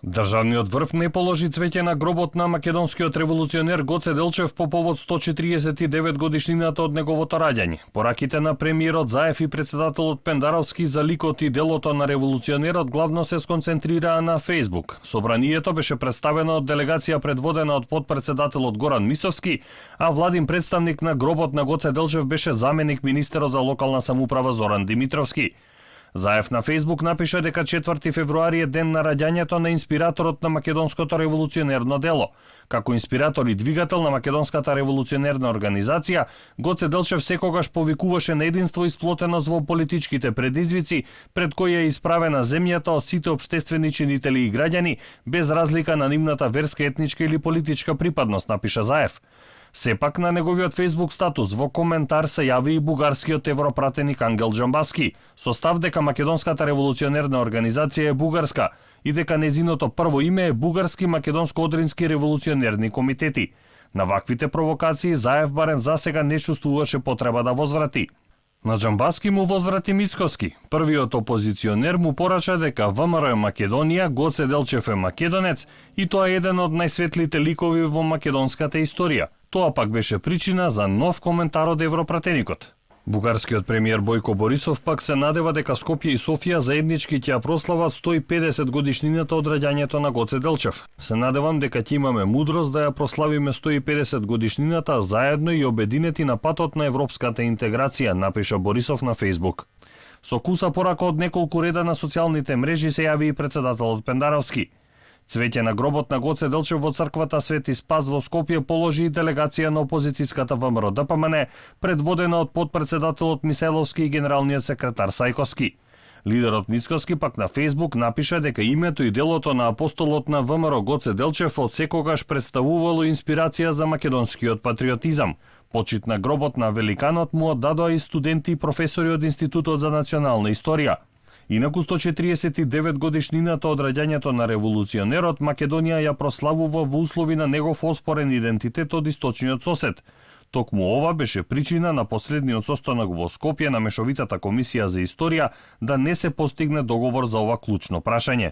Државниот врв не положи цвеќе на гробот на македонскиот револуционер Гоце Делчев по повод 149 годишнината од неговото раѓање. Пораките на премиерот Заев и председателот Пендаровски за ликот и делото на револуционерот главно се сконцентрираа на Facebook. Собранието беше представено од делегација предводена од потпредседателот Горан Мисовски, а владин представник на гробот на Гоце Делчев беше заменик министерот за локална самоуправа Зоран Димитровски. Заев на Facebook напиша дека 4 февруари е ден на раѓањето на инспираторот на македонското револуционерно дело. Како инспиратор и двигател на македонската револуционерна организација, Гоце Делчев секогаш повикуваше на единство и сплотеност во политичките предизвици пред кои е исправена земјата од сите општествени чинители и граѓани, без разлика на нивната верска, етничка или политичка припадност, напиша Заев. Сепак на неговиот Facebook статус во коментар се јави и бугарскиот европратеник Ангел Џамбаски, со став дека македонската револуционерна организација е бугарска и дека незиното прво име е Бугарски македонско-одрински револуционерни комитети. На ваквите провокации Заев барем засега не чувствуваше потреба да возврати. На Џамбаски му возврати Мицкоски. Првиот опозиционер му порача дека ВМРО е Македонија, Гоце Делчев е македонец и тоа е еден од најсветлите ликови во македонската историја. Тоа пак беше причина за нов коментар од европратеникот. Бугарскиот премиер Бојко Борисов пак се надева дека Скопје и Софија заеднички ќе ја прослават 150 годишнината од раѓањето на Гоце Делчев. Се надевам дека ќе имаме мудрост да ја прославиме 150 годишнината заедно и обединети на патот на европската интеграција, напиша Борисов на Facebook. Со куса порака од неколку реда на социјалните мрежи се јави и председателот Пендаровски. Цвеќе на гробот на Гоце Делчев во црквата Свети Спас во Скопје положи и делегација на опозицијската ВМРО ДПМН, предводена од потпредседателот Миселовски и генералниот секретар Сајковски. Лидерот Мицкоски пак на Facebook напиша дека името и делото на апостолот на ВМРО Гоце Делчев од секогаш представувало инспирација за македонскиот патриотизам. Почит на гробот на великанот му оддадоа и студенти и професори од Институтот за национална историја. Инаку 149 годишнината од раѓањето на револуционерот Македонија ја прославува во услови на негов оспорен идентитет од источниот сосед. Токму ова беше причина на последниот состанок во Скопје на Мешовитата комисија за историја да не се постигне договор за ова клучно прашање.